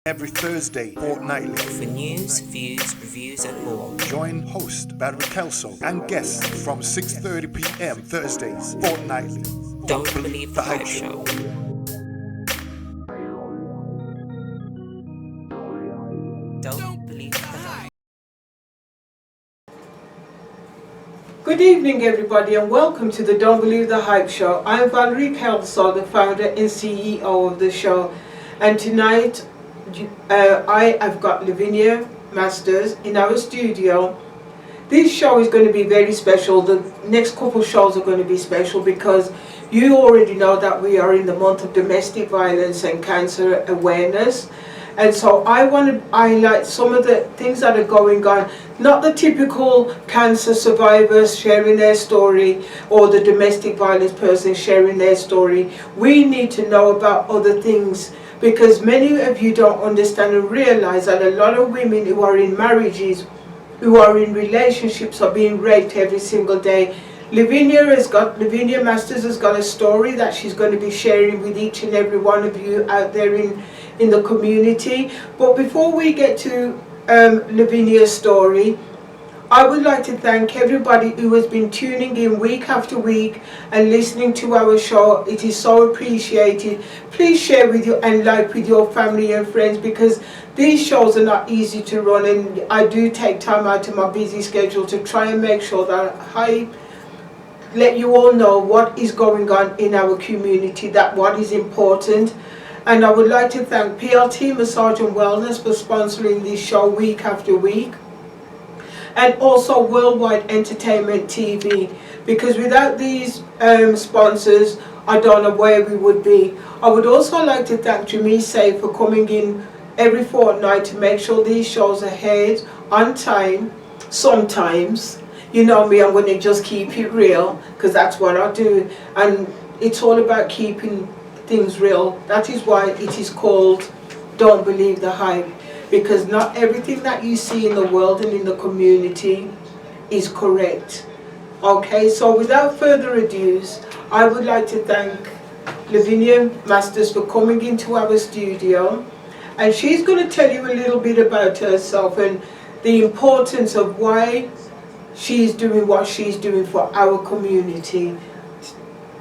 every Thursday fortnightly. For news, views, reviews and more. Join host Barry Kelso and guests from 6:30 p.m. Thursdays fortnightly. Don't believe the hype show. Don't believe the hype. Good evening, everybody, and welcome to the Don't Believe the Hype show. I'm Valerie Kelso, the founder and CEO of the show, and tonight I have got Lavinia Masters in our studio. This show is going to be very special. The next couple shows are going to be special because you already know that we are in the month of domestic violence and cancer awareness. And so I want to highlight some of the things that are going on, not the typical cancer survivors sharing their story or the domestic violence person sharing their story. We need to know about other things because many of you don't understand and realize that a lot of women who are in marriages, who are in relationships, are being raped every single day. Lavinia Masters has got a story that she's going to be sharing with each and every one of you out there in the community. But before we get to Lavinia's story, I would like to thank everybody who has been tuning in week after week and listening to our show. It is so appreciated. Please share with you and like with your family and friends because these shows are not easy to run, and I do take time out of my busy schedule to try and make sure that I let you all know what is going on in our community, that what is important. And I would like to thank PLT Massage and Wellness for sponsoring this show week after week, and also Worldwide Entertainment TV, because without these sponsors, I don't know where we would be. I would also like to thank Jamise for coming in every fortnight to make sure these shows are aired on time. Sometimes, you know me, I'm going to just keep it real because that's what I do, and it's all about keeping things real. That is why it is called Don't Believe the Hype, because not everything that you see in the world and in the community is correct. Okay, so without further ado, I would like to thank Lavinia Masters for coming into our studio, and she's going to tell you a little bit about herself and the importance of why she's doing what she's doing for our community.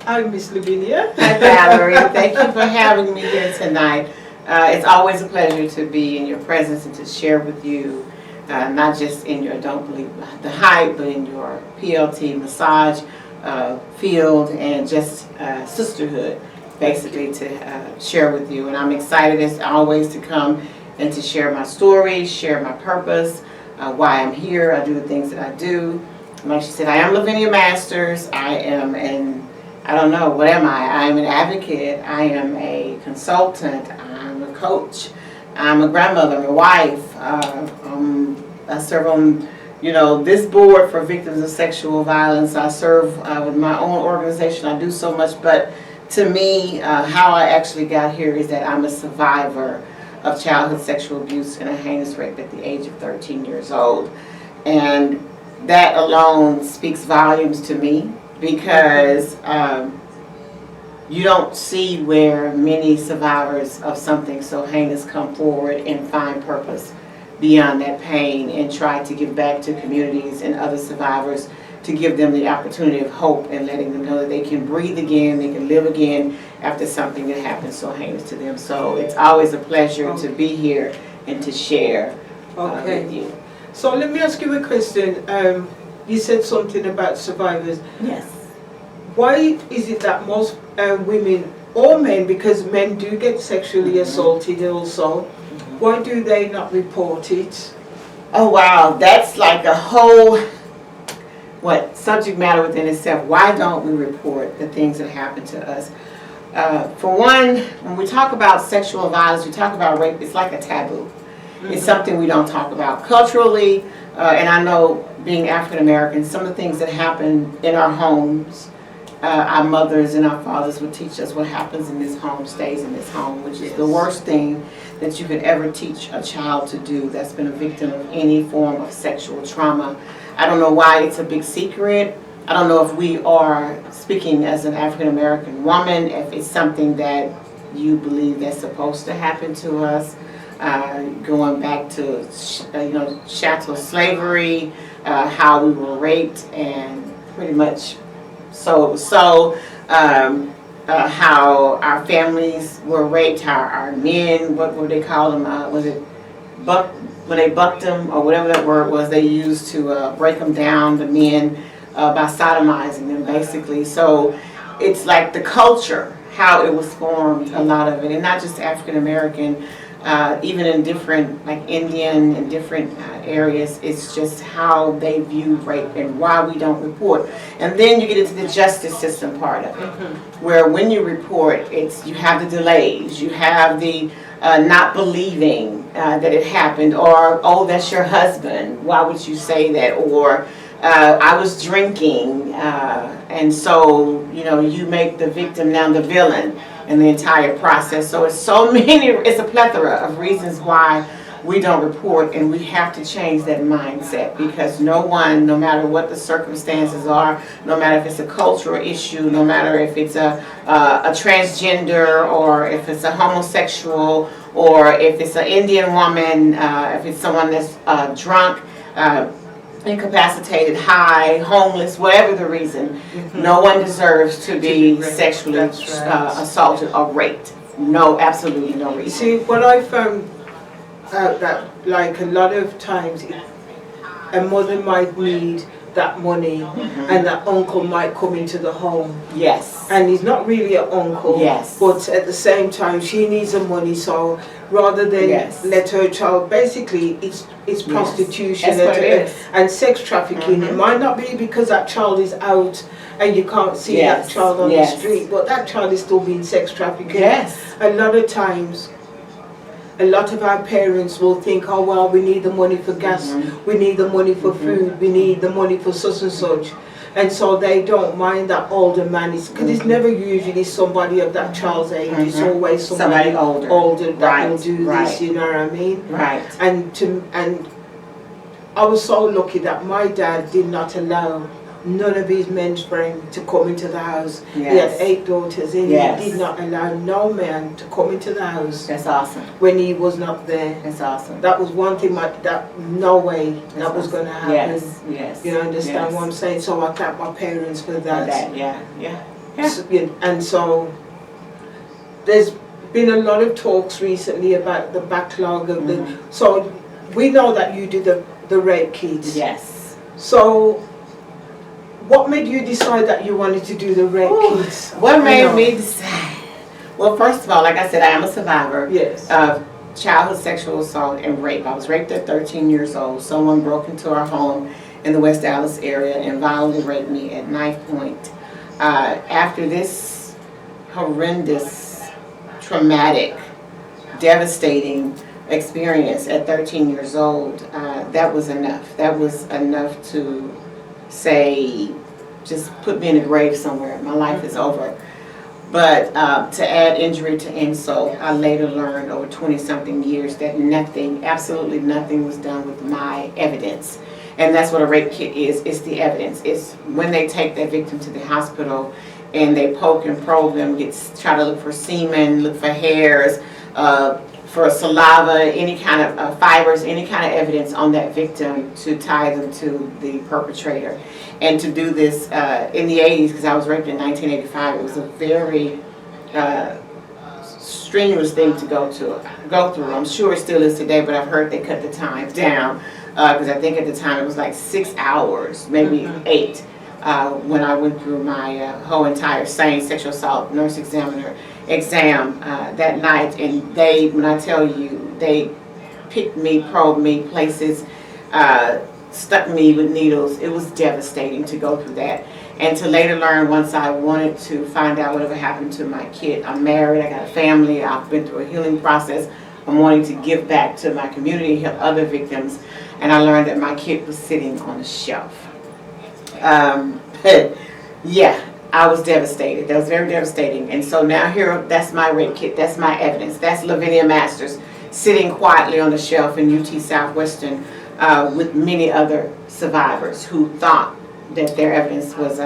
Hi, Miss Lavinia. Hi, Valerie. Thank you for having me here tonight. It's always a pleasure to be in your presence and to share with you, not just in your Don't Believe the Hype, but in your PLT massage field and just sisterhood, basically, to share with you. And I'm excited as always to come and to share my story, share my purpose, why I'm here. I do the things that I do. Like she said, I am Lavinia Masters. I am I don't know, what am I? I'm an advocate. I am a consultant. I'm a coach. I'm a grandmother. I'm a wife. I serve on, this board for victims of sexual violence. I serve with my own organization. I do so much, but to me, how I actually got here is that I'm a survivor of childhood sexual abuse and a heinous rape at the age of 13 years old. And that alone speaks volumes to me because you don't see where many survivors of something so heinous come forward and find purpose beyond that pain and try to give back to communities and other survivors to give them the opportunity of hope and letting them know that they can breathe again, they can live again after something that happened so heinous to them. So it's always a pleasure to be here and to share with you. So let me ask you a question. You said something about survivors. Yes. Why is it that most women or men, because men do get sexually assaulted also, why do they not report it? Oh wow, that's like a whole subject matter within itself. Why don't we report the things that happen to us? For one, when we talk about sexual violence, we talk about rape, it's like a taboo. It's something we don't talk about culturally, and I know being African American, some of the things that happen in our homes, our mothers and our fathers would teach us what happens in this home stays in this home, which is the worst thing that you could ever teach a child to do that's been a victim of any form of sexual trauma. I don't know why it's a big secret. I don't know if we are speaking as an African American woman, if it's something that you believe that's supposed to happen to us. going back to chattel slavery, how we were raped, and pretty much so it was so. How our families were raped, how our men, what would they call them? Was it when they bucked them, or whatever that word was they used to break them down, the men, by sodomizing them, basically. So it's like the culture, how it was formed, a lot of it, and not just African American, even in different, like Indian and different areas, it's just how they view rape and why we don't report. And then you get into the justice system part of it, where when you report, it's you have the delays, you have the not believing that it happened, or, oh, that's your husband, why would you say that, or I was drinking, and so, you make the victim now the villain in the entire process. So it's it's a plethora of reasons why we don't report, and we have to change that mindset, because no matter what the circumstances are, no matter if it's a cultural issue, no matter if it's a transgender, or if it's a homosexual, or if it's an Indian woman, if it's someone that's drunk, incapacitated, high, homeless, whatever the reason, no one deserves to be sexually assaulted or raped. No, absolutely no reason. See, what I found out that, like, a lot of times a mother might need that money, and that uncle might come into the home. Yes. And he's not really an uncle. Yes. But at the same time, she needs the money, so rather than let her child, basically, it's prostitution and sex trafficking. It might not be because that child is out and you can't see that child on the street, but that child is still being sex trafficked. Yes. A lot of times, a lot of our parents will think, oh well, we need the money for gas, we need the money for food, we need the money for such and such. And so they don't mind that older man, because it's never usually somebody of that child's age, it's always somebody older that will do this, you know what I mean? Right. And I was so lucky that my dad did not allow none of his men's friends to come into the house. He had 8 daughters, and he did not allow no man to come into the house. That's awesome. When he was not there. That's awesome. That was one thing that no way that was going to happen. Yes. You understand what I'm saying? So I thank my parents for that. Yeah. So, and so there's been a lot of talks recently about the backlog of the. So we know that you do the rape kits. Yes. So what made you decide that you wanted to do the rape kits? What made me decide? Well, first of all, like I said, I am a survivor of childhood sexual assault and rape. I was raped at 13 years old. Someone broke into our home in the West Dallas area and violently raped me at knife point. After this horrendous, traumatic, devastating experience at 13 years old, that was enough. That was enough to say, just put me in a grave somewhere. My life is over. But to add injury to insult, I later learned over 20-something years that nothing, absolutely nothing was done with my evidence. And that's what a rape kit is. It's the evidence. It's when they take that victim to the hospital and they poke and probe them, try to look for semen, look for hairs, for saliva, any kind of fibers, any kind of evidence on that victim to tie them to the perpetrator. And to do this in the 80s, because I was raped in 1985, it was a very strenuous thing to go through. I'm sure it still is today, but I've heard they cut the time down, because I think at the time it was like 6 hours, maybe 8, when I went through my whole entire sane sexual assault nurse examiner exam that night. And when I tell you, they picked me, probed me places, stuck me with needles. It was devastating to go through that. And to later learn, once I wanted to find out whatever happened to my kid. I'm married, I got a family, I've been through a healing process. I'm wanting to give back to my community, help other victims. And I learned that my kid was sitting on a shelf. Yeah, I was devastated. That was very devastating. And so now here, that's my rape kit, that's my evidence. That's Lavinia Masters sitting quietly on the shelf in UT Southwestern with many other survivors who thought that their evidence was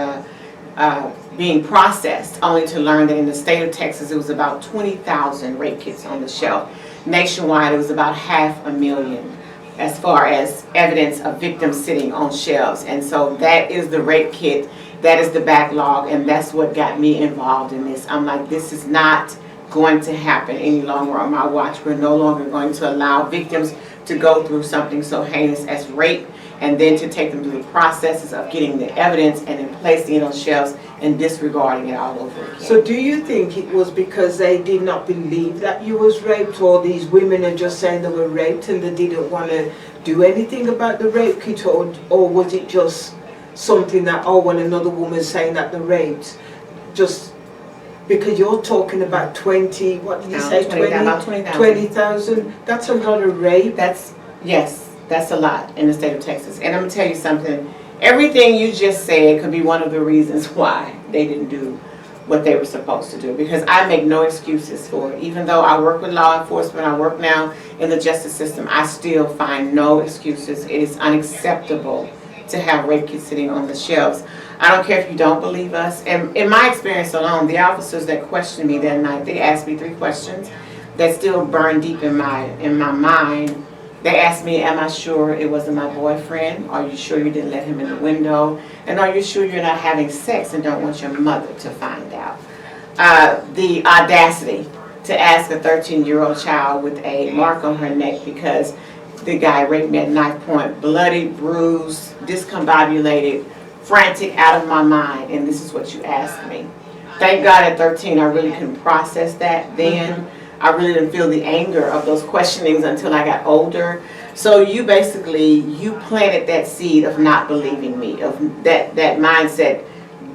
being processed, only to learn that in the state of Texas it was about 20,000 rape kits on the shelf. nationwide it was about 500,000 as far as evidence of victims sitting on shelves. And so that is the rape kit, that is the backlog, and that's what got me involved in this. I'm like, this is not going to happen any longer on my watch. We're no longer going to allow victims to go through something so heinous as rape, and then to take them through the processes of getting the evidence and then placing it on shelves and disregarding it all over again. So do you think it was because they did not believe that you was raped, or these women are just saying they were raped and they didn't want to do anything about the rape kit, or was it just something that, oh, when another woman's saying that they're raped, just because you're talking about 20, what did you say, 20,000? That's a lot of rape. Yes, that's a lot in the state of Texas. And I'm going to tell you something. Everything you just said could be one of the reasons why they didn't do what they were supposed to do. Because I make no excuses for it. Even though I work with law enforcement, I work now in the justice system, I still find no excuses. It is unacceptable to have rape kits sitting on the shelves. I don't care if you don't believe us. And in my experience alone, the officers that questioned me that night, they asked me 3 questions that still burn deep in my mind. They asked me, am I sure it wasn't my boyfriend? Are you sure you didn't let him in the window? And are you sure you're not having sex and don't want your mother to find out? The audacity to ask a 13-year-old child with a mark on her neck because the guy raped me at knife point, bloody, bruised, discombobulated, frantic, out of my mind, and this is what you asked me. Thank God at 13 I really couldn't process that then. I really didn't feel the anger of those questionings until I got older. So you planted that seed of not believing me, of that mindset,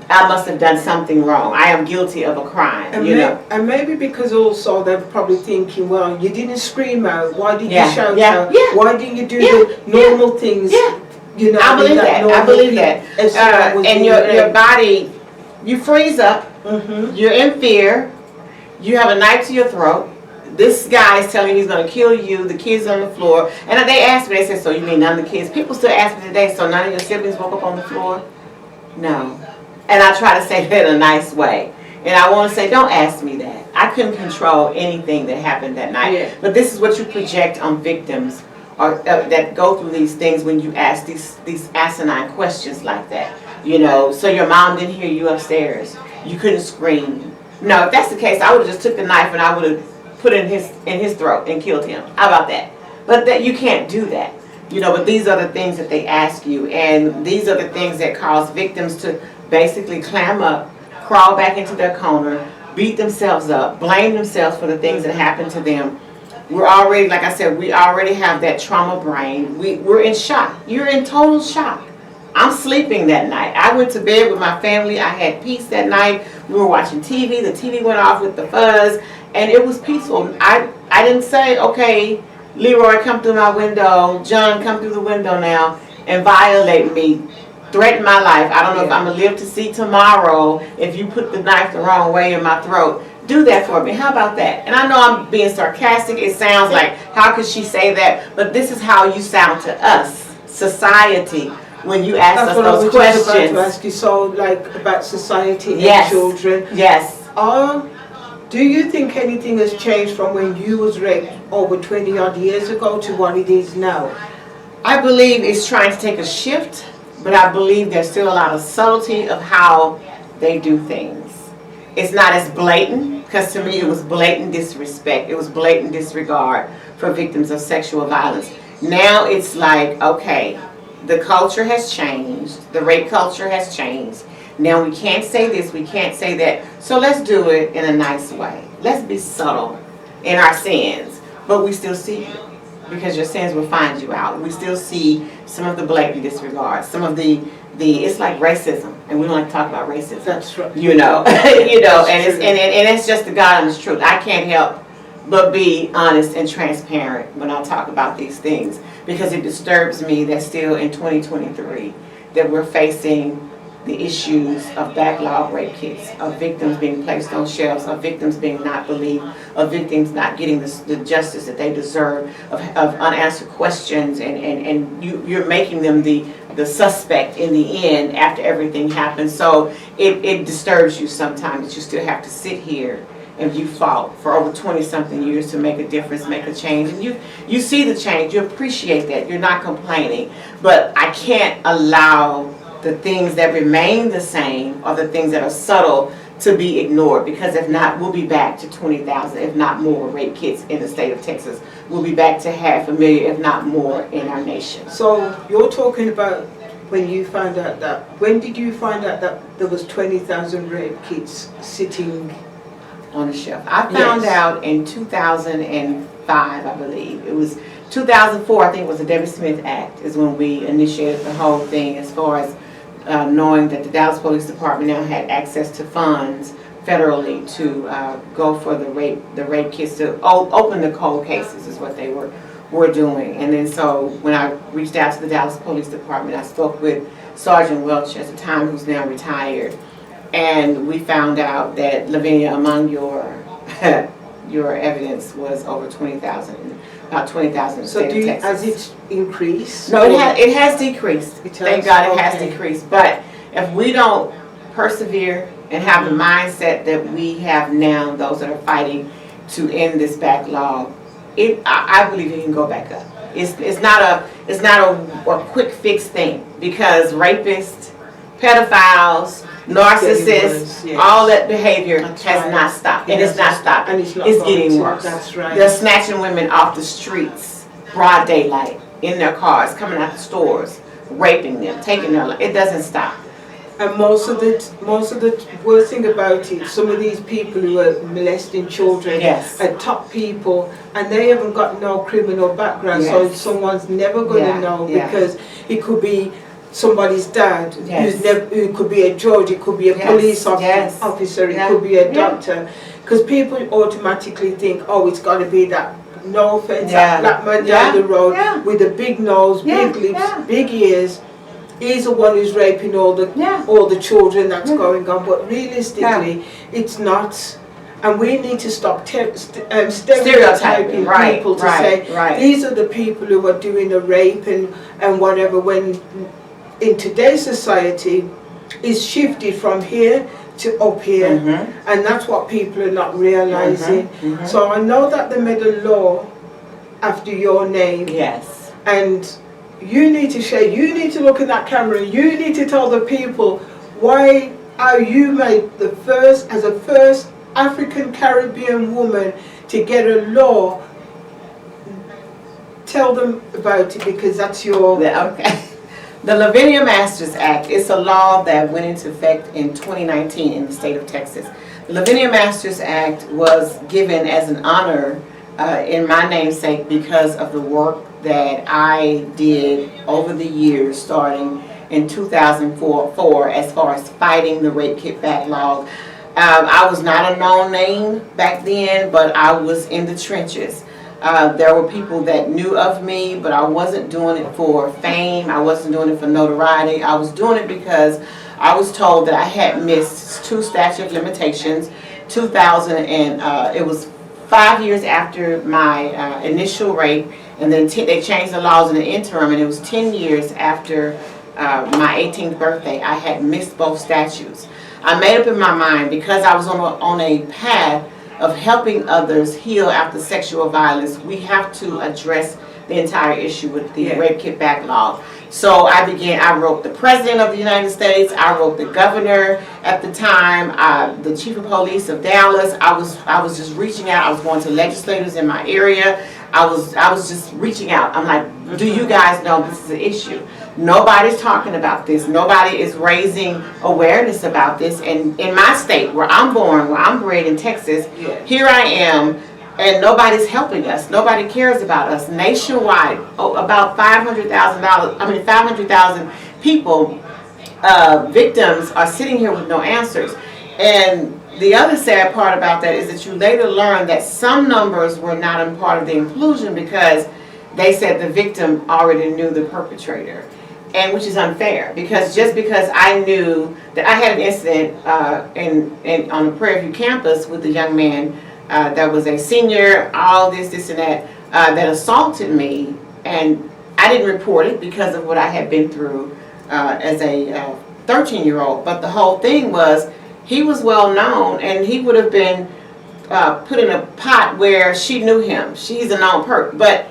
I must have done something wrong. I am guilty of a crime, And maybe because also they're probably thinking, well, you didn't scream out, why did you shout out? Yeah. Why didn't you do the normal things? You know, I believe that. And your body, you freeze up, you're in fear, you have a knife to your throat. This guy is telling you he's going to kill you, the kids on the floor. And they asked me, they said, so you mean none of the kids? People still ask me today, so none of your siblings woke up on the floor? No. And I try to say that in a nice way. And I want to say, don't ask me that. I couldn't control anything that happened that night. Yeah. But this is what you project on victims or that go through these things when you ask these asinine questions like that. You know, so your mom didn't hear you upstairs. You couldn't scream. No, if that's the case, I would have just took the knife and I would have put it in his throat and killed him. How about that? But that you can't do that. You know, but these are the things that they ask you, and these are the things that cause victims to basically clam up, crawl back into their corner, beat themselves up, blame themselves for the things that happened to them. We're already, like I said, we already have that trauma brain. We're in shock. You're in total shock. I'm sleeping that night. I went to bed with my family. I had peace that night. We were watching TV. The TV went off with the fuzz, and it was peaceful. I didn't say, okay, Leroy, come through my window. John, come through the window now and violate me, threaten my life. I don't know if I'm going to live to see tomorrow if you put the knife the wrong way in my throat. Do that for me. How about that? And I know I'm being sarcastic. It sounds like, how could she say that? But this is how you sound to us, society, when you ask us those questions. That's what I was just about to ask you. So, like, about society and children. Yes. Do you think anything has changed from when you was raped over 20 odd years ago to what it is now? I believe it's trying to take a shift, but I believe there's still a lot of subtlety of how they do things. It's not as blatant, because to me it was blatant disrespect. It was blatant disregard for victims of sexual violence. Now it's like, okay, the culture has changed. The rape culture has changed. Now we can't say this, we can't say that. So let's do it in a nice way. Let's be subtle in our sins, but we still see you, because your sins will find you out. We still see some of the blatant disregard, some of the it's like racism, and we don't like to talk about racism. That's right. You know, and it's just the God honest truth. I can't help but be honest and transparent when I talk about these things, because it disturbs me that still in 2023 that we're facing the issues of backlog rape kits, of victims being placed on shelves, of victims being not believed, of victims not getting the justice that they deserve, of unanswered questions, and you're making them the suspect in the end after everything happens. So it disturbs you sometimes that you still have to sit here and you fought for over 20-something years to make a difference, make a change, and you see the change, you appreciate that, you're not complaining. But I can't allow the things that remain the same or the things that are subtle to be ignored, because if not, we'll be back to 20,000, if not more, rape kits in the state of Texas. We'll be back to 500,000, if not more, in our nation. So you're talking about when you found out that, when did you find out that there was 20,000 rape kits sitting on the shelf? I found out in 2005, I believe. It was 2004, I think it was the Debbie Smith Act, is when we initiated the whole thing, as far as knowing that the Dallas Police Department now had access to funds federally to go for the rape kits, to open the cold cases is what they were doing. And then so when I reached out to the Dallas Police Department, I spoke with Sergeant Welch at the time, who's now retired, and we found out that, Lavinia, among your your evidence was over 20,000, about 20,000 in the state of Texas. Has it increased? No, it has decreased. Thank God it has decreased. But if we don't persevere and have the mindset that we have now, those that are fighting to end this backlog, I believe it can go back up. It's not a quick fix thing, because rapists, pedophiles, narcissists, yes, all that behavior has not stopped, and it's not stopping. And it's getting worse. That's right. They're snatching women off the streets, broad daylight, in their cars, coming out the stores, raping them, taking their life. It doesn't stop. And most of the worst thing about it, some of these people who are molesting children are top people, and they haven't got no criminal background, so someone's never going to know, because it could be somebody's dad, who could be a judge, it could be a police officer, it could be a doctor, because people automatically think, oh, it's got to be that, no offense, that black man down the road with a big nose, big lips, big ears. He's the one who's raping all the children that's going on, but realistically, it's not. And we need to stop stereotyping people to say these are the people who are doing the rape and whatever. When in today's society, it's shifted from here to up here, and that's what people are not realizing. So I know that they made a law after your name. Yes. And you need to share, you need to look in that camera, you need to tell the people why are you made the first, as a first African Caribbean woman to get a law. Tell them about it, because that's your... Okay. The Lavinia Masters Act is a law that went into effect in 2019 in the state of Texas. The Lavinia Masters Act was given as an honor in my namesake because of the work that I did over the years, starting in 2004 as far as fighting the Rape Kit Backlog. I was not a known name back then, but I was in the trenches. There were people that knew of me, but I wasn't doing it for fame. I wasn't doing it for notoriety. I was doing it because I was told that I had missed 2 statute of limitations. 2000, and it was 5 years after my initial rape, and then they changed the laws in the interim, and it was 10 years after my 18th birthday. I had missed both statutes. I made up in my mind, because I was on a path of helping others heal after sexual violence, we have to address the entire issue with the Rape Kit Backlog. So I wrote the President of the United States, I wrote the Governor at the time, the Chief of Police of Dallas. I was just reaching out. I was going to legislators in my area. I was just reaching out. I'm like, do you guys know this is an issue? Nobody's talking about this. Nobody is raising awareness about this. And in my state, where I'm born, where I'm bred in Texas, here I am, and nobody's helping us. Nobody cares about us. Nationwide, about 500,000 people, victims, are sitting here with no answers. And the other sad part about that is that you later learn that some numbers were not a part of the inclusion, because they said the victim already knew the perpetrator. And which is unfair, because just because I knew that I had an incident on the Prairie View campus with a young man that was a senior, all this and that, that assaulted me, and I didn't report it because of what I had been through as a 13-year-old. But the whole thing was, he was well known, and he would have been put in a pot where she knew him. She's a known person, but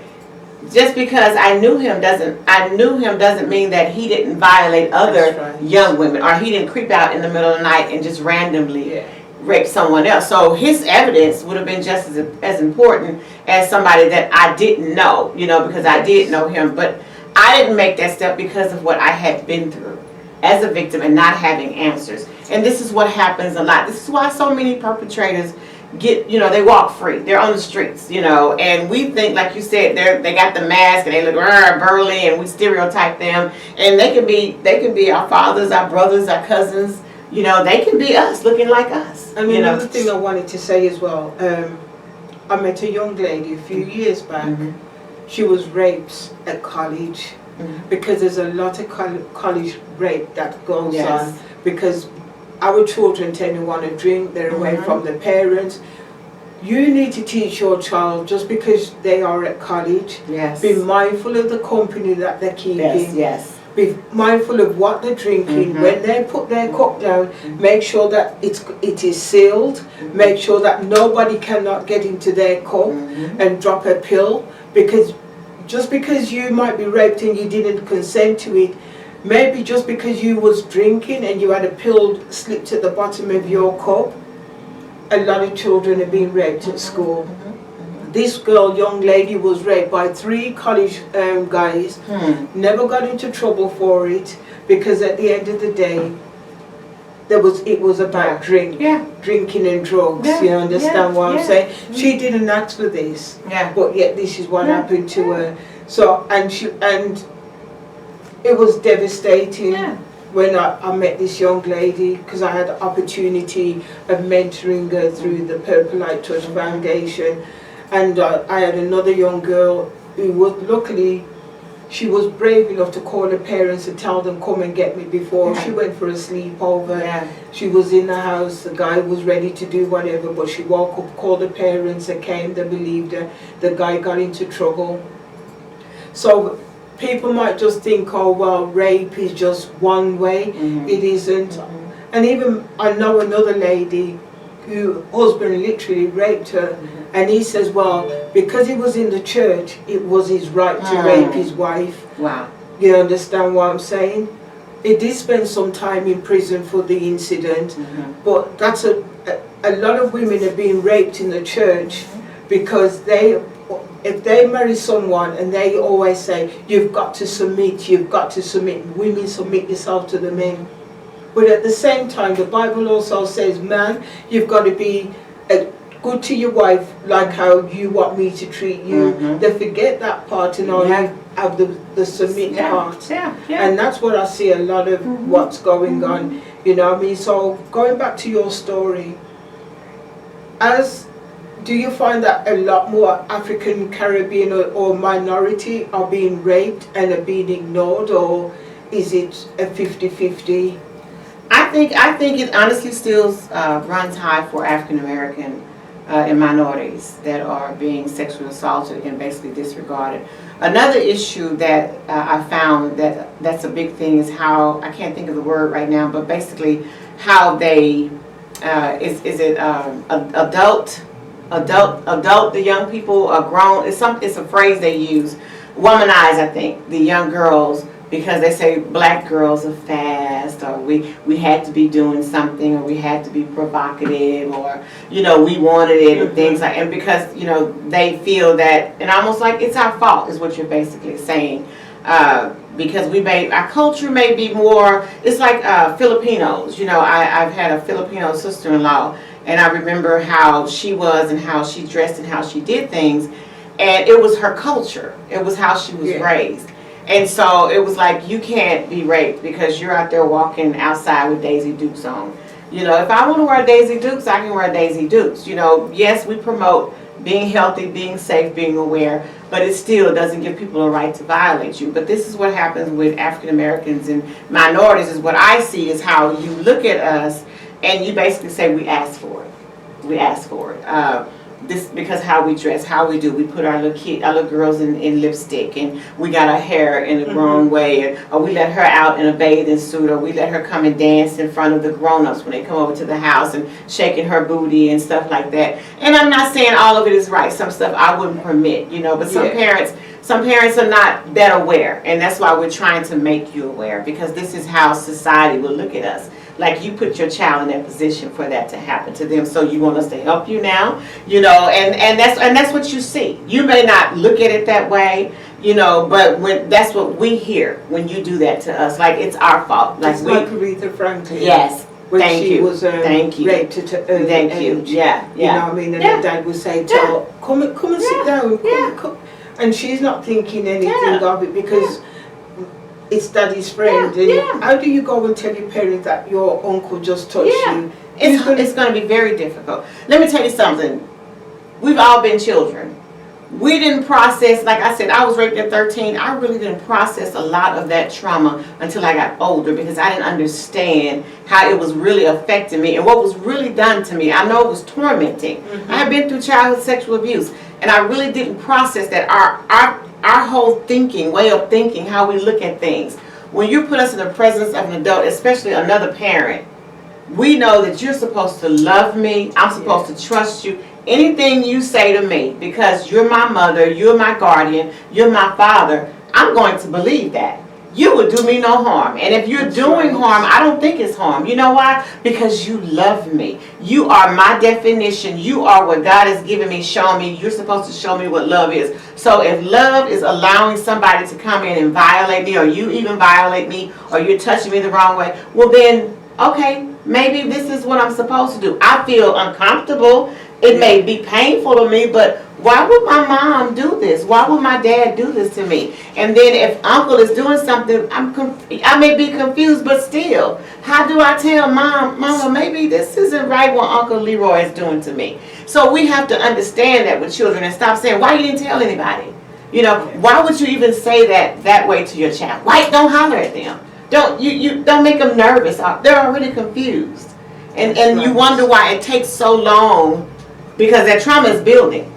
just because I knew him doesn't mean that he didn't violate other young women, or he didn't creep out in the middle of the night and just randomly rape someone else. So his evidence would have been just as important as somebody that I didn't know, because I did know him, but I didn't make that step because of what I had been through as a victim and not having answers. And this is what happens a lot. This is why so many perpetrators they walk free. They're on the streets, and we think, like you said, they got the mask and they look burly, and we stereotype them. And they can be our fathers, our brothers, our cousins. They can be us, looking like us. And another thing I wanted to say as well, I met a young lady a few years back. She was raped at college, because there's a lot of college rape that goes on, because our children tend to want to drink, they're away from their parents. You need to teach your child, just because they are at college, be mindful of the company that they're keeping. Be mindful of what they're drinking. When they put their cup down, make sure that it is sealed. Make sure that nobody cannot get into their cup and drop a pill, because just because you might be raped and you didn't consent to it, maybe just because you was drinking and you had a pill slipped at the bottom of your cup, a lot of children are being raped at school. This young lady, was raped by 3 college guys, never got into trouble for it, because at the end of the day, it was about drinking and drugs. You understand what I'm saying? She didn't ask for this, but yet this is what happened to her. So, and it was devastating when I met this young lady, because I had the opportunity of mentoring her through the Purple Light Touch Foundation. And I had another young girl who was, luckily, she was brave enough to call her parents and tell them, come and get me, before she went for a sleepover. She was in the house, the guy was ready to do whatever, but she woke up, called her parents, they came, they believed her. The guy got into trouble. So people might just think, oh well, rape is just one way. It isn't. And even I know another lady whose husband literally raped her, and he says, well, because he was in the church, it was his right to rape his wife. Wow. You understand what I'm saying? He did spend some time in prison for the incident, but that's a lot of women are being raped in the church, because if they marry someone and they always say, you've got to submit, women submit yourself to the men. But at the same time, the Bible also says, man, you've got to be good to your wife like how you want me to treat you. They forget that part and only have the submit part. And that's what I see a lot of what's going on. You know what I mean? So going back to your story, do you find that a lot more African Caribbean or minority are being raped and are being ignored, or is it a 50-50? I think it honestly still runs high for African American and minorities that are being sexually assaulted and basically disregarded. Another issue that I found that's a big thing is how, I can't think of the word right now, but basically how they adult the young people are grown. It's a phrase they use, womanize, I think, the young girls, because they say black girls are fast, or we had to be doing something, or we had to be provocative, or we wanted it, and things like, and because they feel that, and almost like it's our fault is what you're basically saying, because our culture may be more, it's like Filipinos. I've had a Filipino sister-in-law, and I remember how she was and how she dressed and how she did things, and it was her culture, it was how she was raised. And so it was like, you can't be raped because you're out there walking outside with Daisy Dukes on. If I want to wear Daisy Dukes, I can wear Daisy Dukes. Yes, we promote being healthy, being safe, being aware, but it still doesn't give people a right to violate you. But this is what happens with African Americans and minorities, is what I see is how you look at us and you basically say, we asked for it. We asked for it. this because how we dress, how we do. We put our little girls in lipstick, and we got our hair in the wrong way, or we let her out in a bathing suit, or we let her come and dance in front of the grown-ups when they come over to the house and shaking her booty and stuff like that. And I'm not saying all of it is right. Some stuff I wouldn't permit, you know, but some parents are not that aware, and that's why we're trying to make you aware, because this is how society will look at us. Like, you put your child in that position for that to happen to them, so you want us to help you now, you know, and that's what you see. You may not look at it that way, you know, but that's what we hear when you do that to us. Like, it's our fault. Like, it's like Aretha Franklin. Yes. When Thank she you. was raped at an early age. Yeah. You know what I mean? And her dad would say to her, come and sit down. Come. And she's not thinking anything of it, because it's daddy's friend. And how do you go and tell your parents that your uncle just touched you? It's going to be very difficult. Let me tell you something. We've all been children. We didn't process, like I said, I was raped at 13. I really didn't process a lot of that trauma until I got older, because I didn't understand how it was really affecting me and what was really done to me. I know it was tormenting. I had been through childhood sexual abuse, and I really didn't process that. Our whole thinking, way of thinking, how we look at things. When you put us in the presence of an adult, especially another parent, we know that you're supposed to love me. I'm supposed to trust you. Anything you say to me, because you're my mother, you're my guardian, you're my father, I'm going to believe that. You would do me no harm. And if you're doing harm, I don't think it's harm. You know why? Because you love me. You are my definition. You are what God has given me, shown me. You're supposed to show me what love is. So if love is allowing somebody to come in and violate me, or you even violate me, or you're touching me the wrong way, well then, okay, maybe this is what I'm supposed to do. I feel uncomfortable. It may be painful to me, but why would my mom do this? Why would my dad do this to me? And then if uncle is doing something, I may be confused, but still, how do I tell mama, maybe this isn't right what Uncle Leroy is doing to me? So we have to understand that with children and stop saying, why you didn't tell anybody? You know, why would you even say that way to your child? Why don't holler at them? You don't make them nervous. They're already confused. And you wonder why it takes so long, because that trauma is building.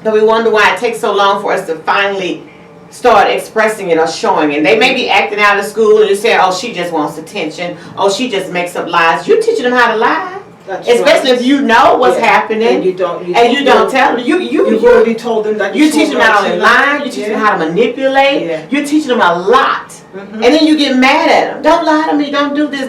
But we wonder why it takes so long for us to finally start expressing it or showing it. They may be acting out of school and you say, oh, she just wants attention. Oh, she just makes up lies. You're teaching them how to lie. Especially if you know what's happening. And you don't tell them. You've already told them that you teach them not only lie, you teach them how to manipulate. You're teaching them a lot. And then you get mad at them. Don't lie to me. Don't do this.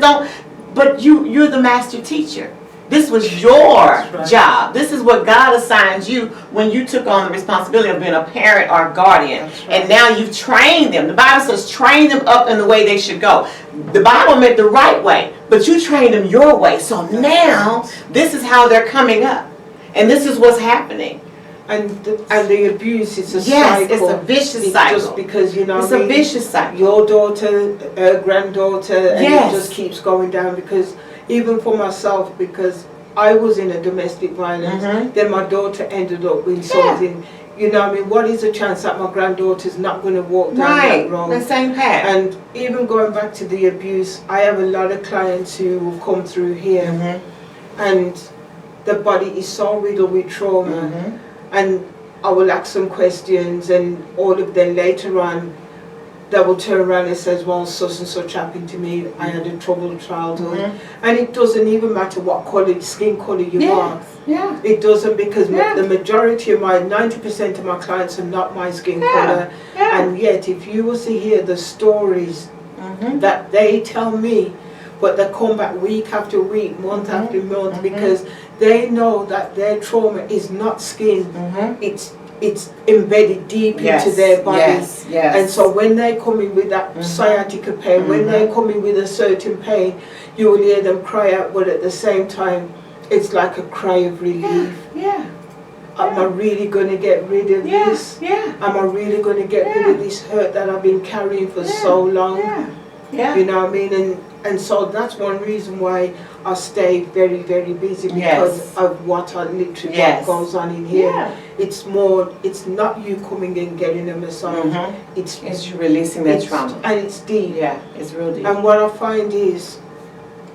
But you're the master teacher. This was your job. This is what God assigns you when you took on the responsibility of being a parent or a guardian. And now you've trained them. The Bible says train them up in the way they should go. The Bible meant the right way, but you trained them your way. So now this is how they're coming up. And this is what's happening. And the abuse is a cycle. It's a vicious cycle. Just because, you know, it's a vicious cycle. Your daughter, granddaughter, and it just keeps going down. Because even for myself, because I was in a domestic violence, then my daughter ended up with something. You know what I mean? What is the chance that my granddaughter's not going to walk down that road? The same path. And even going back to the abuse, I have a lot of clients who will come through here and the body is so riddled with trauma. And I will ask some questions, and all of them later on, they will turn around and says, well, such and such happened to me. I had a troubled childhood. And it doesn't even matter what color, skin color you are. It doesn't, because the majority of 90% of my clients are not my skin color. And yet, if you were to hear the stories that they tell me, but they come back week after week, month after month, because they know that their trauma is not skin. It's embedded deep into their body. And so when they come in with that sciatica pain, when they come in with a certain pain, you will hear them cry out, but at the same time, it's like a cry of relief. Am I really going to get rid of this? Am I really going to get rid of this hurt that I've been carrying for so long? You know what I mean? And so that's one reason why I stay very, very busy, because of what what goes on in here. It's not you coming and getting a massage. It's you releasing that trauma. And it's deep. It's real deep. And what I find is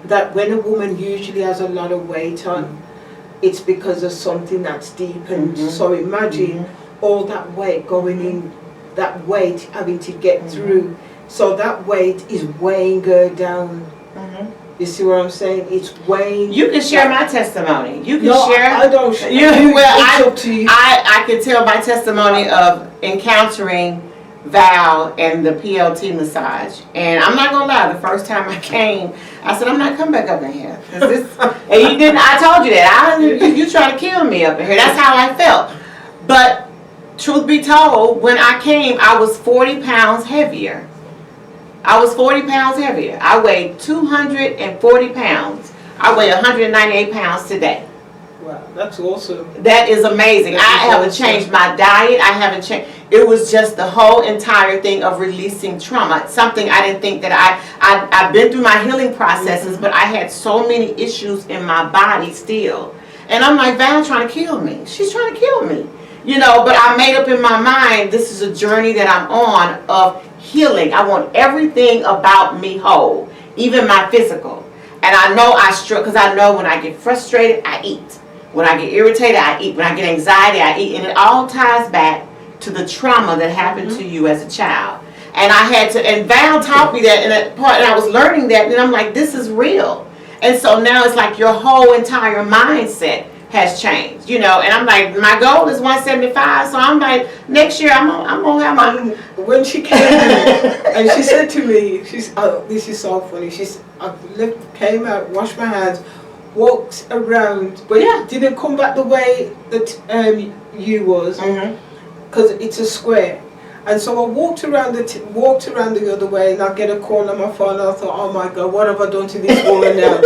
that when a woman usually has a lot of weight on, it's because of something that's deepened. So imagine all that weight going in, that weight having to get through. So that weight is weighing her down. You see what I'm saying? It's weighing. You can share my testimony. You can no, share. I don't share. Well, it's up to you. I can tell my testimony of encountering Val and the PLT massage. And I'm not gonna lie, the first time I came, I said, I'm not coming back up in here. And you didn't, I told you that. You trying to kill me up in here. That's how I felt. But truth be told, when I came, I was 40 pounds heavier. I was 40 pounds heavier. I weighed 240 pounds. I weigh 198 pounds today. Wow, that's awesome. That is amazing. I haven't changed my diet. I haven't changed. It was just the whole entire thing of releasing trauma. Something I didn't think that I've been through my healing processes, but I had so many issues in my body still. And I'm like, Val trying to kill me. She's trying to kill me. You know, but I made up in my mind, this is a journey that I'm on of healing. I want everything about me whole, even my physical. And I know I struggle, because I know when I get frustrated, I eat. When I get irritated, I eat. When I get anxiety, I eat. And it all ties back to the trauma that happened to you as a child. And I had to, and Val taught me that in that part, and I was learning that, and I'm like, this is real. And so now it's like your whole entire mindset has changed, you know, and I'm like, my goal is 175, so I'm like, next year I'm gonna have my. When she came and she said to me, this is so funny. Came out, washed my hands, walked around, but didn't come back the way that you was, because it's a square. And so I walked around the other way, and I get a call on my phone. And I thought, oh my God, what have I done to this woman now?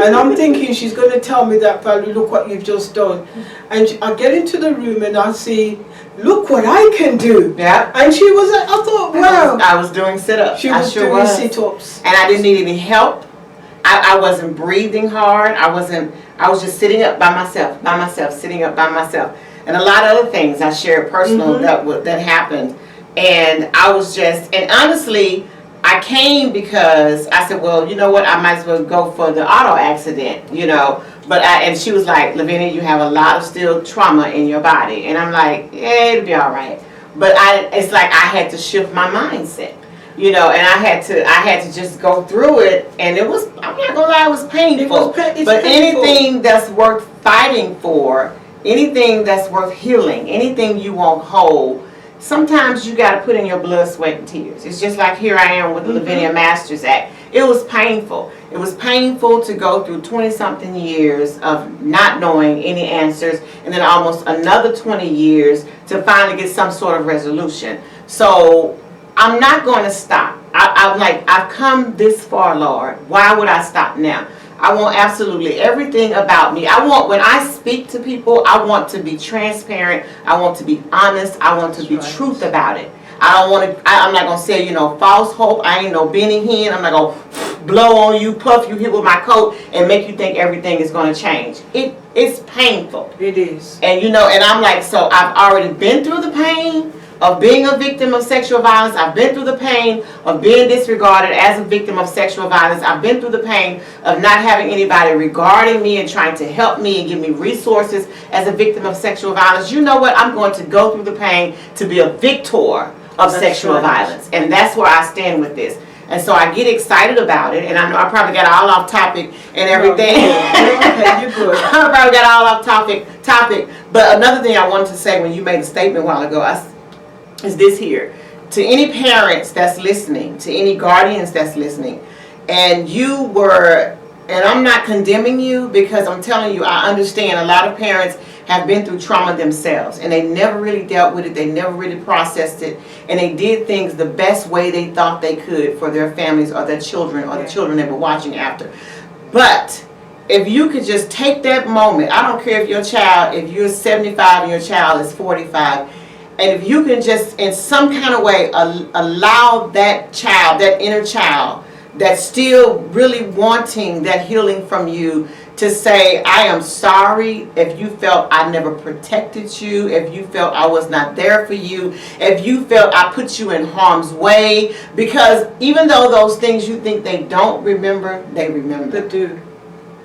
And I'm thinking she's going to tell me that, Valerie, look what you've just done. And I get into the room and I see, look what I can do. Yeah. And she was, I thought, wow. I was doing sit-ups. She was doing sit-ups. And I didn't need any help. I wasn't breathing hard. I was just sitting up by myself, sitting up by myself. And a lot of other things I shared personal that happened. And I was just, and honestly, I came because I said, well, you know what, I might as well go for the auto accident, you know. But and she was like, Lavinia, you have a lot of still trauma in your body. And I'm like, yeah, it'll be all right. But it's like I had to shift my mindset, you know, and I had to just go through it. And it was, I'm not gonna lie, it was painful. But painful. Anything that's worth fighting for, anything that's worth healing, anything you want whole, sometimes you got to put in your blood, sweat, and tears. It's just like here I am with the Lavinia Masters Act. It was painful. It was painful to go through 20-something years of not knowing any answers, and then almost another 20 years to finally get some sort of resolution. So I'm not going to stop. I'm like, I've come this far, Lord. Why would I stop now? I want absolutely everything about me. I want, when I speak to people, I want to be transparent. I want to be honest. I want to be truth about it. I don't want to, I'm not going to say, you know, false hope. I ain't no Benny Hinn. I'm not going to blow on you, puff you, hit with my coat, and make you think everything is going to change. It's painful. It is. And, you know, and I'm like, so I've already been through the pain of being a victim of sexual violence. I've been through the pain of being disregarded as a victim of sexual violence. I've been through the pain of not having anybody regarding me and trying to help me and give me resources as a victim of sexual violence. You know what? I'm going to go through the pain to be a victor of sexual violence. And that's where I stand with this. And so I get excited about it, and I know I probably got all off topic and everything. Okay, you're good. I probably got all off topic. But another thing I wanted to say when you made a statement a while ago, is this here. To any parents that's listening, to any guardians that's listening, and you were, and I'm not condemning you, because I'm telling you, I understand a lot of parents have been through trauma themselves, and they never really dealt with it, they never really processed it, and they did things the best way they thought they could for their families or their children or the children they were watching after. But if you could just take that moment, I don't care if your child, if you're 75 and your child is 45, and if you can just in some kind of way allow that child, that inner child, that's still really wanting that healing from you, to say, I am sorry if you felt I never protected you, if you felt I was not there for you, if you felt I put you in harm's way. Because even though those things you think they don't remember, they remember. They do.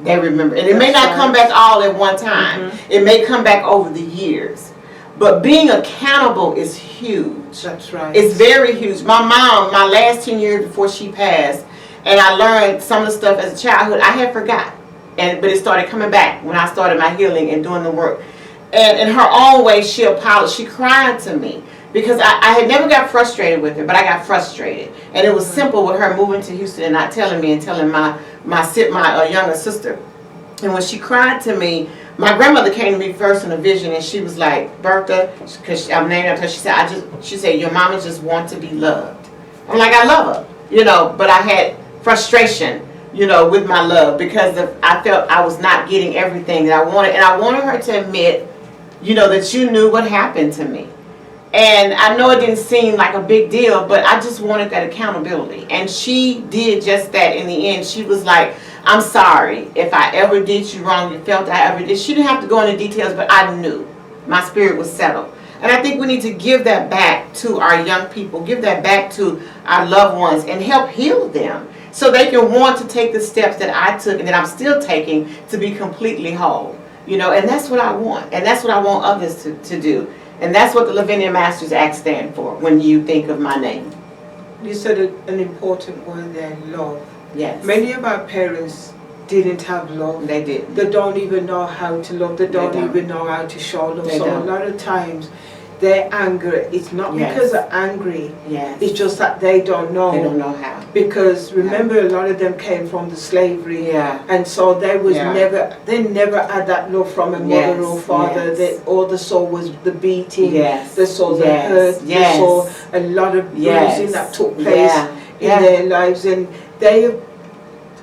they remember. And it may not come back all at one time. It may come back over the years. But being accountable is huge. That's right. It's very huge. My mom, my last 10 years before she passed, and I learned some of the stuff as a childhood, I had forgot. But it started coming back when I started my healing and doing the work. And in her own way, she apologized. She cried to me. Because I had never got frustrated with her, but I got frustrated. And it was simple with her moving to Houston and not telling me and telling my younger sister. And when she cried to me, my grandmother came to me first in a vision, and she was like, Bertha, because I'm named after her, she said, your mama just wants to be loved. I'm like, I love her, you know, but I had frustration, you know, with my love because I felt I was not getting everything that I wanted. And I wanted her to admit, you know, that you knew what happened to me. And I know it didn't seem like a big deal, but I just wanted that accountability. And she did just that in the end. She was like, I'm sorry if I ever did you wrong, you felt I ever did. She didn't have to go into details, but I knew. My spirit was settled. And I think we need to give that back to our young people, give that back to our loved ones, and help heal them so they can want to take the steps that I took and that I'm still taking to be completely whole. You know, and that's what I want. And that's what I want others to do. And that's what the Lavinia Masters Act stands for when you think of my name. You said an important word there, love. Yes. Many of our parents didn't have love. They did. They don't even know how to love. They don't even know how to show love. So a lot of times their anger is not because they're angry. Yes. It's just that they don't know. They don't know how. Because remember, a lot of them came from the slavery. Yeah. And so they never had that love from a mother or father. All they saw was the beating. Yes. They saw the hurt. They saw a lot of bruising that took place in their lives, and they have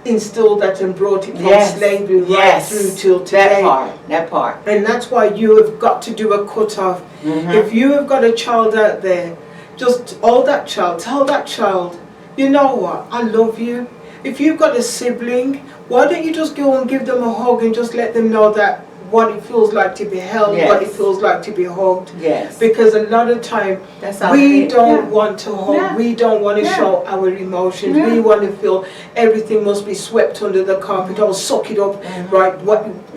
instilled that and brought it from slavery right through till today. That part. And that's why you have got to do a cut-off. If you have got a child out there, just hold that child, tell that child, you know what, I love you. If you've got a sibling, why don't you just go and give them a hug and just let them know that what it feels like to be held, what it feels like to be hugged. Yes. Because a lot of time we don't want to hug, we don't want to show our emotions, we want to feel everything must be swept under the carpet, or suck it up, right?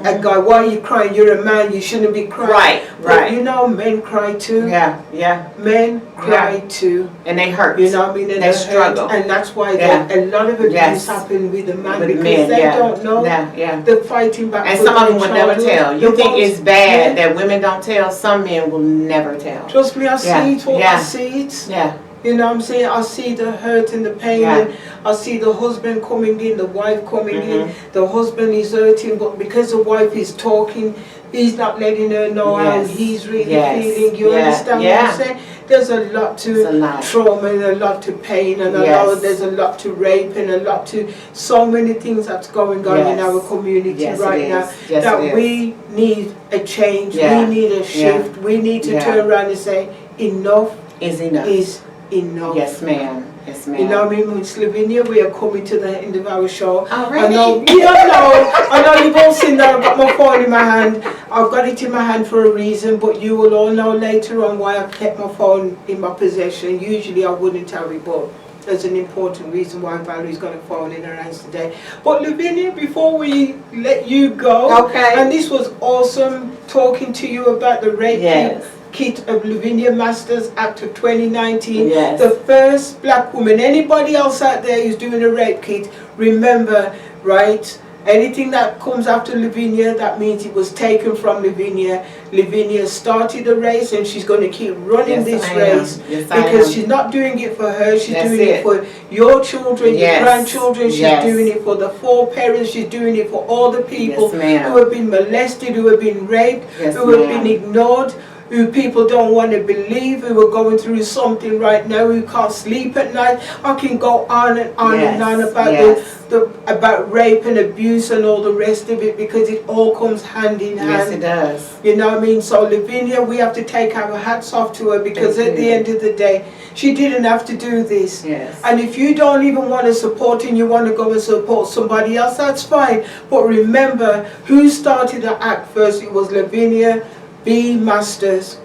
A guy, why are you crying? You're a man, you shouldn't be crying. But you know, men cry too. Men cry too. And they hurt. You know what I mean? And they struggle. And that's why a lot of abuse happen with the man, because they don't know. They're fighting back. And some of them will never tell. You think it's bad that women don't tell? Some men will never tell. Trust me, I see it. I see it. You know what I'm saying? I see the hurt and the pain. And I see the husband coming in, the wife coming in. The husband is hurting, but because the wife is talking, he's not letting her know how he's really feeling. You understand what I'm saying? There's a lot to trauma and a lot to pain, and there's a lot to rape and a lot to so many things that's going on in our community right now that we need a change, we need a shift, we need to turn around and say enough is enough. Yes, ma'am. Yes, ma'am. You know what I mean? Miss Lavinia, we are coming to the end of our show. Already? I know you've all seen that I've got my phone in my hand. I've got it in my hand for a reason, but you will all know later on why I've kept my phone in my possession. Usually I wouldn't tell you, but there's an important reason why Valerie's got a phone in her hands today. But Lavinia, before we let you go, and this was awesome talking to you about the Rape Kit of Lavinia Masters Act of 2019. The first black woman. Anybody else out there who's doing a rape kit, remember, right? Anything that comes after Lavinia, that means it was taken from Lavinia. Lavinia started the race, and she's going to keep running this race because she's not doing it for her. She's doing it for your children, your grandchildren. She's doing it for the foreparents. She's doing it for all the people who have been molested, who have been raped, who have been ignored, who people don't want to believe, who are going through something right now, who can't sleep at night. I can go on and on and on about about rape and abuse and all the rest of it, because it all comes hand in hand. Yes, it does. You know what I mean? So Lavinia, we have to take our hats off to her, because at the end of the day, she didn't have to do this. And if you don't even want to support and you want to go and support somebody else, that's fine. But remember, who started the act first? It was Lavinia B. Masters.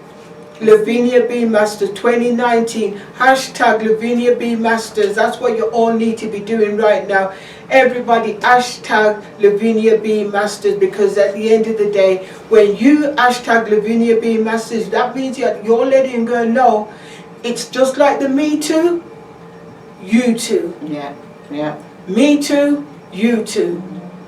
Lavinia B Masters 2019. Hashtag Lavinia B Masters. That's what you all need to be doing right now. Everybody hashtag Lavinia B Masters, because at the end of the day, when you hashtag Lavinia B Masters, that means you're letting her know it's just like the Me Too, you too. Yeah, yeah. Me Too, you too.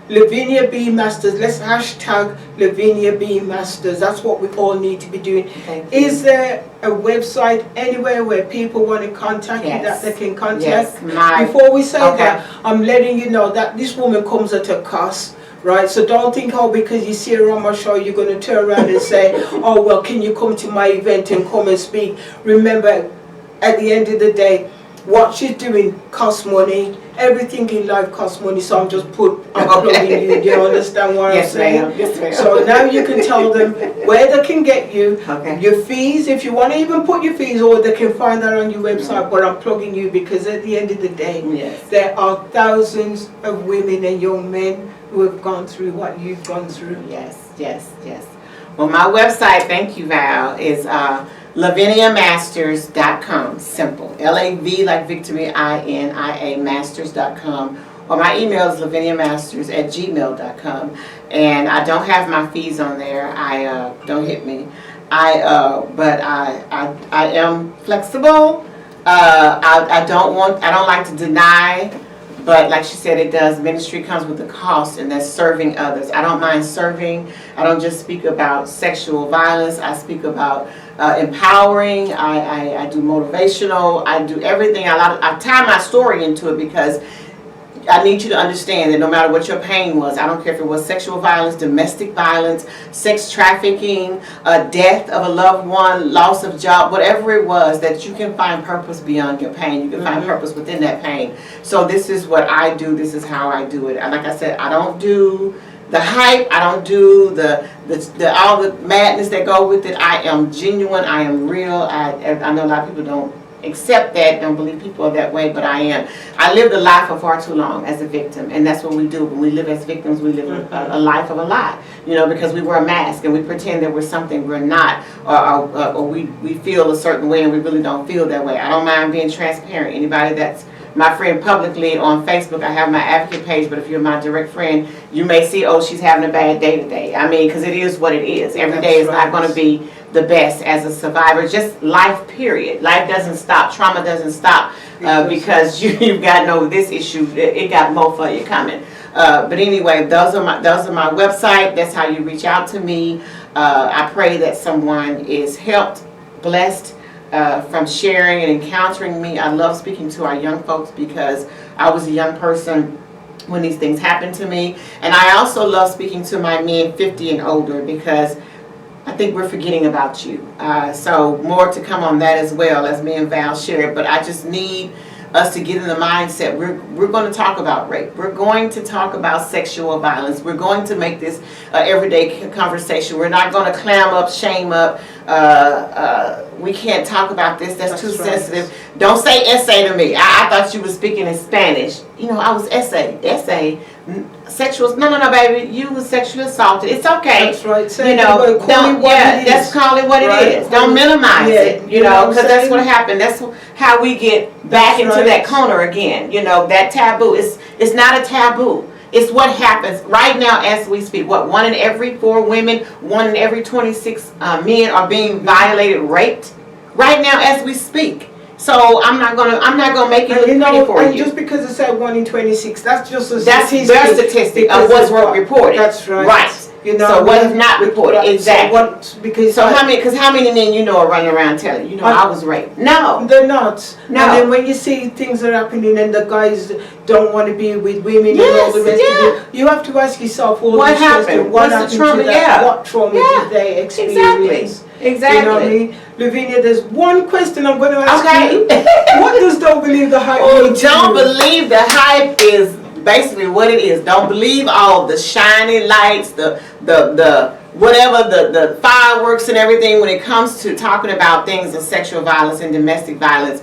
Lavinia B Masters. Let's hashtag Lavinia B Masters. That's what we all need to be doing. Is there a website anywhere where people want to contact you that they can contact? Yes, Before we say that, I'm letting you know that this woman comes at a cost. Right, so don't think, oh, because you see her on my show, you're going to turn around and say, oh, well, can you come to my event and come and speak? Remember, at the end of the day, what she's doing costs money. Everything in life costs money, so I'm plugging you. Do you understand what I'm saying? Yes, ma'am. So now you can tell them where they can get you, Okay. your fees, if you want to even put your fees, or they can find that on your website, but I'm plugging you because at the end of the day, there are thousands of women and young men who have gone through what you've gone through. Yes, yes, yes. Well, my website, thank you, Val, is LaviniaMasters.com. Simple. L-A-V like victory, I-N-I-A Masters.com. Or my email is laviniamasters@gmail.com. And I don't have my fees on there. Don't hit me. But I am flexible. I don't like to deny. But like she said, it does. Ministry comes with a cost, and that's serving others. I don't mind serving. I don't just speak about sexual violence. I speak about empowering. I do motivational. I do everything. I tie my story into it because I need you to understand that no matter what your pain was, I don't care if it was sexual violence, domestic violence, sex trafficking, death of a loved one, loss of job, whatever it was, that you can find purpose beyond your pain. You can find purpose within that pain. So this is what I do. This is how I do it. And like I said, I don't do the hype. I don't do the all the madness that go with it. I am genuine. I am real. I know a lot of people don't accept that, don't believe people are that way, but I am. I lived a life for far too long as a victim, and that's what we do. When we live as victims, we live a life of a lie, because we wear a mask and we pretend that we're something we're not, or we feel a certain way and we really don't feel that way. I don't mind being transparent. Anybody that's my friend publicly on Facebook, I have my advocate page, but if you're my direct friend, you may see, oh, she's having a bad day today. I mean, because it is what it is. Every day is not going to be the best as a survivor. Just life, period. Life doesn't stop. Trauma doesn't stop because you've got this issue. It got more for you coming. But anyway, those are my website. That's how you reach out to me. I pray that someone is helped, blessed from sharing and encountering me. I love speaking to our young folks because I was a young person when these things happened to me. And I also love speaking to my men 50 and older because I think we're forgetting about you. So more to come on that as well, as me and Val shared. But I just need us to get in the mindset. We're going to talk about rape. We're going to talk about sexual violence. We're going to make this everyday conversation. We're not going to clam up, shame up. We can't talk about this. That's too sensitive. Don't say essay to me. I thought you were speaking in Spanish. I was essay. Sexual. No, baby. You were sexually assaulted. It's okay. That's right. Let's call it what it is. Don't minimize it. Because that's what happened. That's how we get back into that corner again. That taboo. It's not a taboo. It's what happens right now as we speak. 1 in every 4 women, 1 in every 26 men are being violated, raped right now as we speak. So I'm not gonna make it look pretty for you. Just because it said 1 in 26, that's just a that's statistic. Their statistic of what's reported. That's right. Right. So what is not reported? Exactly. So how many men are running around telling I was raped? No, they're not. No. And then when you see things are happening and the guys don't want to be with women and all the rest of it, you have to ask yourself what happened? What What's the happened trauma? to that? What trauma did they experience? Exactly. You know what I mean? Lavinia, there's one question I'm going to ask you. What does Don't Believe the Hype mean to Don't you? Believe the Hype is basically what it is. Don't believe all the shiny lights, the fireworks and everything when it comes to talking about things of sexual violence and domestic violence.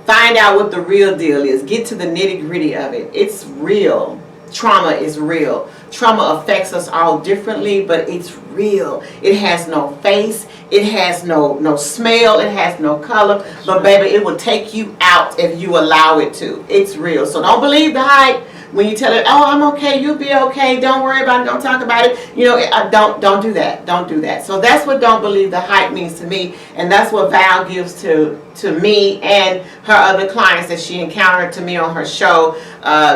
Find out what the real deal is. Get to the nitty-gritty of it. It's real. trauma is real. Trauma affects us all differently, but it's real. It has no face, it has no smell, it has no color, but baby, it will take you out if you allow it to. It's real. So don't believe the hype when you tell it, oh, I'm okay, you'll be okay, don't worry about it, don't talk about it. You know, don't do that. Don't do that. So that's what don't believe the hype means to me, and that's what Val gives to me and her other clients that she encountered to me on her show.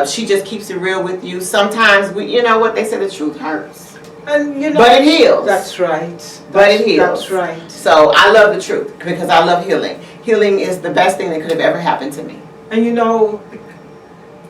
She just keeps it real with you. Sometimes you know what they say, the truth hurts, and you know, but it heals. That's right. But it heals. That's right. So I love the truth because I love healing. Healing is the best thing that could have ever happened to me. And you know,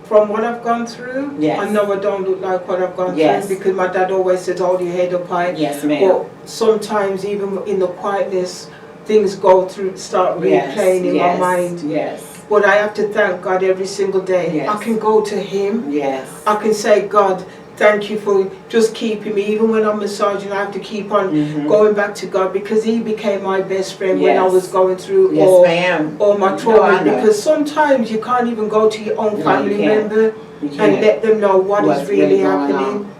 from what I've gone through, yes. I know I don't look like what I've gone yes. through, because my dad always says, hold your head up high. Yes, ma'am. But sometimes even in the quietness, things start replaying in my mind. Yes. But I have to thank God every single day. Yes. I can go to Him. Yes. I can say, God, thank you for just keeping me. Even when I'm massaging, I have to keep on going back to God, because He became my best friend when I was going through all my trauma. Because sometimes you can't even go to your own family member and let them know what is really happening.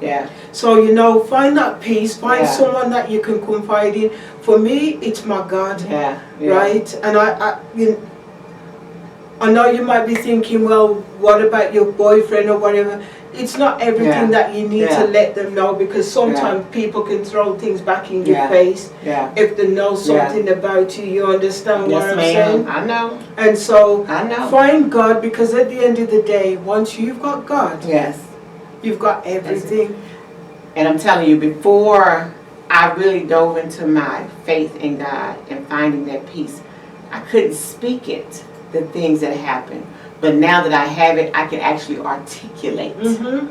Yeah. So, you know, find that peace, find someone that you can confide in. For me, it's my God. Yeah. Right? And I know you might be thinking, well, what about your boyfriend or whatever? It's not everything that you need to let them know, because sometimes people can throw things back in your face if they know something about you. You understand what I'm saying? I know. And so I know. Find God, because at the end of the day, once you've got God, yes, you've got everything. And I'm telling you, before I really dove into my faith in God and finding that peace, I couldn't speak it, the things that happened. But now that I have it, I can actually articulate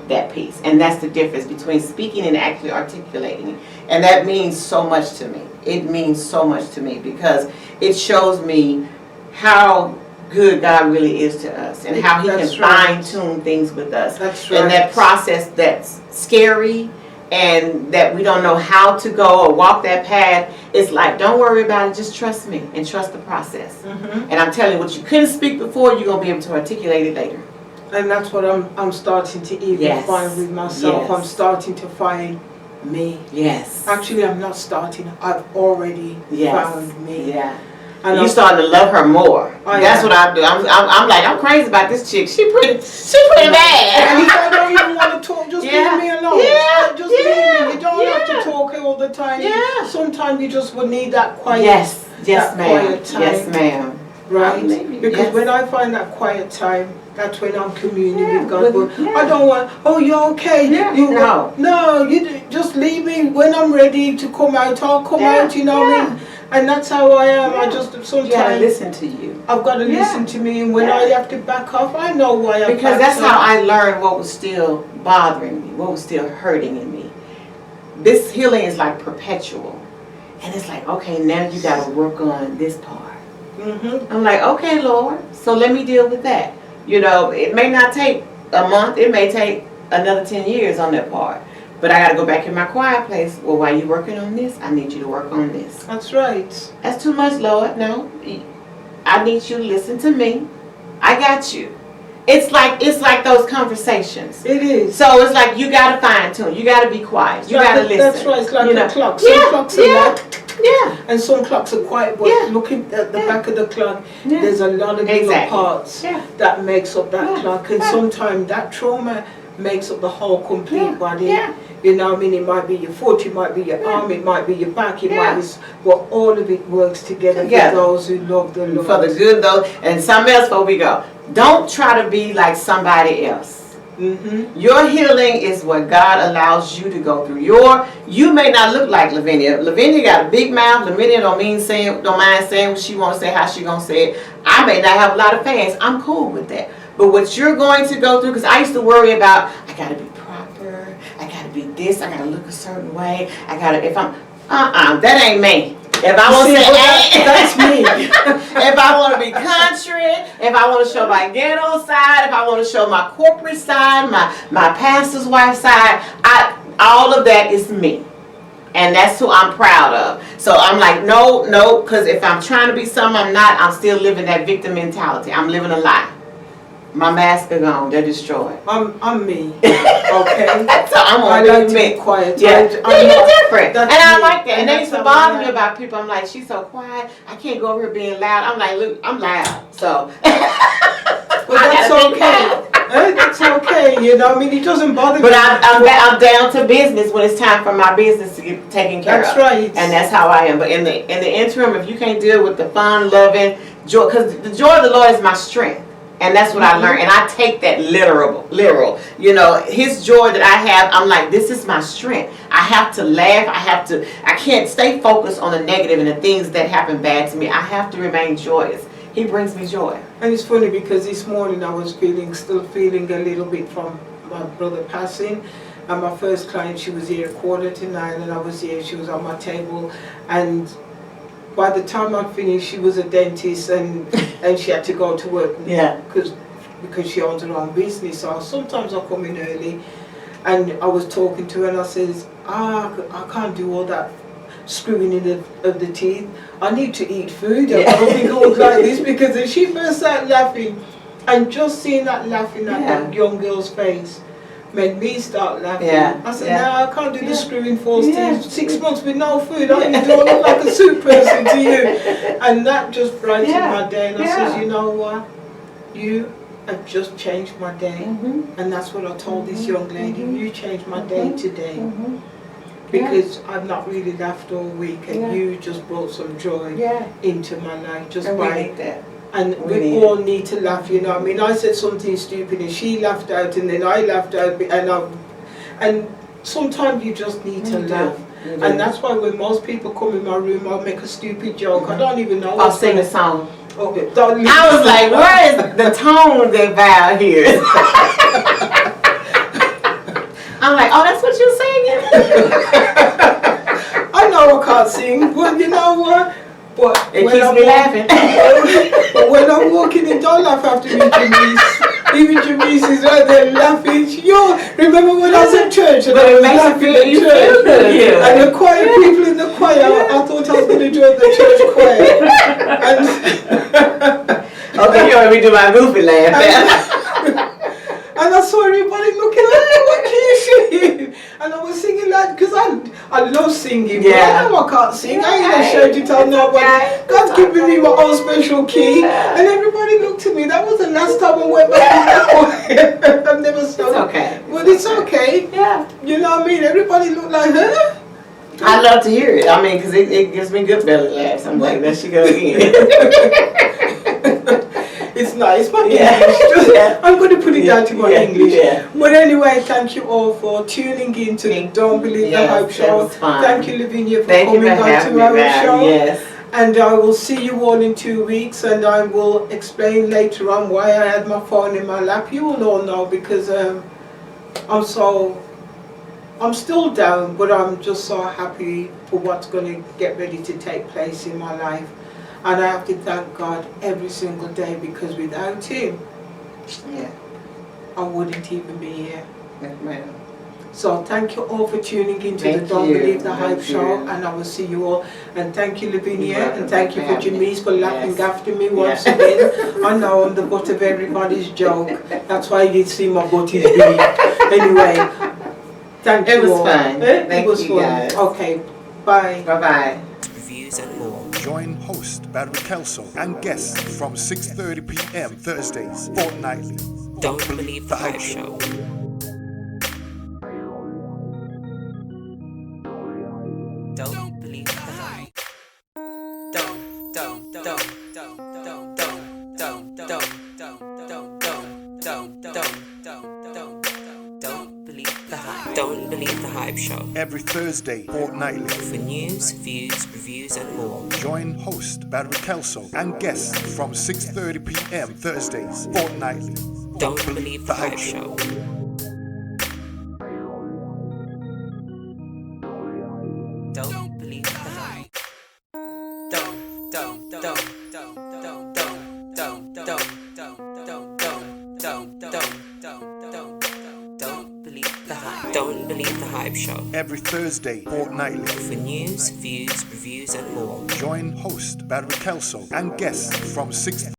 that peace. And that's the difference between speaking and actually articulating it. And that means so much to me. It means so much to me, because it shows me how good God really is to us, and how He can fine-tune things with us. That's right. And that process that's scary and that we don't know how to go or walk that path, it's like, don't worry about it, just trust me and trust the process. And I'm telling you, what you couldn't speak before, you're going to be able to articulate it later. And that's what I'm starting to even find with myself. I'm starting to find me. Yes. Actually, I'm not starting. I've already found me. Yeah. And you're starting to love her more. That's what I do. I'm like, I'm crazy about this chick. She pretty bad. And if I don't even want to talk, just leave me alone. Just leave me. You don't have to talk all the time. Sometimes you just would need that quiet. Yes, that ma'am. quiet time. Yes, ma'am. Right? Because when I find that quiet time, that's when I'm communing with God. But I don't want, oh, you're okay. No, you just leave me. When I'm ready to come out, I'll come out, you know what I mean? And that's how I am. I just sometimes you gotta listen to you. I've got to listen to me, and when I have to back off, I know why I'm because that's how I learned what was still bothering me, what was still hurting in me. This healing is like perpetual, and it's like, okay, now you got to work on this part. I'm like, okay, Lord, so let me deal with that. You know, it may not take a month, it may take another 10 years on that part. But I got to go back in my quiet place. Well, while you're working on this, I need you to work on this. That's right. That's too much, Lord. No. I need you to listen to me. I got you. It's like those conversations. It is. So it's like you got to fine tune. You got to be quiet. You got to listen. That's right. It's like a clock. Some clocks are loud. And some clocks are quiet. But looking at the back of the clock, there's a lot of little parts that makes up that clock. And sometimes that trauma makes up the whole complete body. You know what I mean? It might be your foot, it might be your arm, it might be your back, it might be, but all of it works together for those who love the Lord. For the good though, and something else before we go. Don't try to be like somebody else. Your healing is what God allows you to go through. You may not look like Lavinia. Lavinia got a big mouth. Lavinia don't mind saying what she want to say, how she gonna say it. I may not have a lot of fans. I'm cool with that. But what you're going to go through, because I used to worry about, I gotta be proper, I gotta be this, I gotta look a certain way, that ain't me. If I want to say, that's me. If I want to be country, if I want to show my ghetto side, if I want to show my corporate side, my pastor's wife side, all of that is me. And that's who I'm proud of. So I'm like, no, because if I'm trying to be something I'm not, I'm still living that victim mentality. I'm living a lie. My mask are gone. They're destroyed. I'm me. Okay. So I'm I on like to me. be quiet. Yeah, I'm you're not- different. And that's I me. like that. And they that's used to how bother I me am. about people. I'm like, she's so quiet. I can't go over here being loud. I'm like, look, I'm loud. So. But that's okay. That's okay. You know, I mean, it doesn't bother me. But I'm down to business when it's time for my business to get taken care That's of. right. And that's how I am. But in the interim, if you can't deal with the fun, loving, joy, because the joy of the Lord is my strength. And that's what I learned. And I take that literal. You know, his joy that I have, I'm like, this is my strength. I have to laugh. I can't stay focused on the negative and the things that happen bad to me. I have to remain joyous. He brings me joy. And it's funny because this morning I was still feeling a little bit from my brother passing. And my first client, she was here at 8:45, and I was here, she was on my table. And by the time I finished, she was a dentist and she had to go to work. Yeah. Because she owns her own business. So sometimes I come in early and I was talking to her and I says, I can't do all that screwing in of the teeth. I need to eat food. I don't think I look like this, because if she burst out laughing, and just seeing that laughing at that young girl's face made me start laughing. Yeah. I said, no, I can't do the screwing false Yeah. teeth. 6 months with no food. I don't look like a soup person to you. And that just brightened my day. And I said, you know what? You have just changed my day. And that's what I told this young lady. You changed my day today. Because I've not really laughed all week, and you just brought some joy into my life just And by we need that. and we all need to laugh, you know. I mean, I said something stupid and she laughed out, and then I laughed out, and sometimes you just need to laugh. And that's why when most people come in my room, I'll make a stupid joke. I don't even know. I'll sing a song. Okay, I was like, where is the tone that Val hears? I'm like, oh, that's what you're singing? I know I can't sing, but you know what? But It when keeps I'm me laughing. But when I'm walking in, don't laugh after me, Janice. Even Janice is right there laughing. Yo, remember when I was in church and But I it was makes laughing you feel- at you church, feel good, yeah. and the choir people in the choir, I thought I was going to join the church choir. Okay, you want me to do my goofy laugh. And I saw everybody looking at me, what can you sing? And I was singing like, because I love singing, but I know I can't sing. I ain't going to shout it out nobody. God's giving me my own special key. And everybody looked at me. That was the last time I went back in the choir. I've never sung. It's okay. Well, it's okay. Yeah. You know what I mean? Everybody looked like, huh? I love to hear it. I mean, because it gives me good belly laughs. I'm like, there she go again. It's nice, my Yeah. English. Yeah. I'm going to put it down to my English. Yeah. But anyway, thank you all for tuning in to the Don't Believe the Hype Yes, Show. it was fun. Thank you, Lavinia, for Thank you coming for on having to me, our Val. show. Yes. And I will see you all in 2 weeks, and I will explain later on why I had my phone in my lap. You will all know, because I'm still down, but I'm just so happy for what's going to get ready to take place in my life. And I have to thank God every single day, because without Him, I wouldn't even be here. Yes, ma'am. So thank you all for tuning into Thank the Don't you. Believe the Hype Thank Show, you. and I will see you all. And thank you, Lavinia, You're welcome. and thank you for Thank you. Janice for laughing Yes. after me once again. I know I'm the butt of everybody's joke. That's why you see my butt is big. Anyway, thank you It was all. fun. It Thank was you, fun. guys. Okay, bye. Bye-bye. Reviews and more. Join host Barry Kelso and guests from 6:30 p.m. Thursdays fortnightly. Don't Believe the Hype Show. Don't believe the hype. Don't believe the hype. Don't Believe the Hype Show. Every Thursday fortnightly. For news, views, reviews, and more. Join host Barry Kelso and guests from 6:30 p.m. Thursdays fortnightly. Don't Believe the Hype Show. Don't believe the hype. Don't believe the hype. Don't Believe the Hype Show. Every Thursday fortnightly. For news, views, reviews, and more. Join host Barry Kelso and guests from 6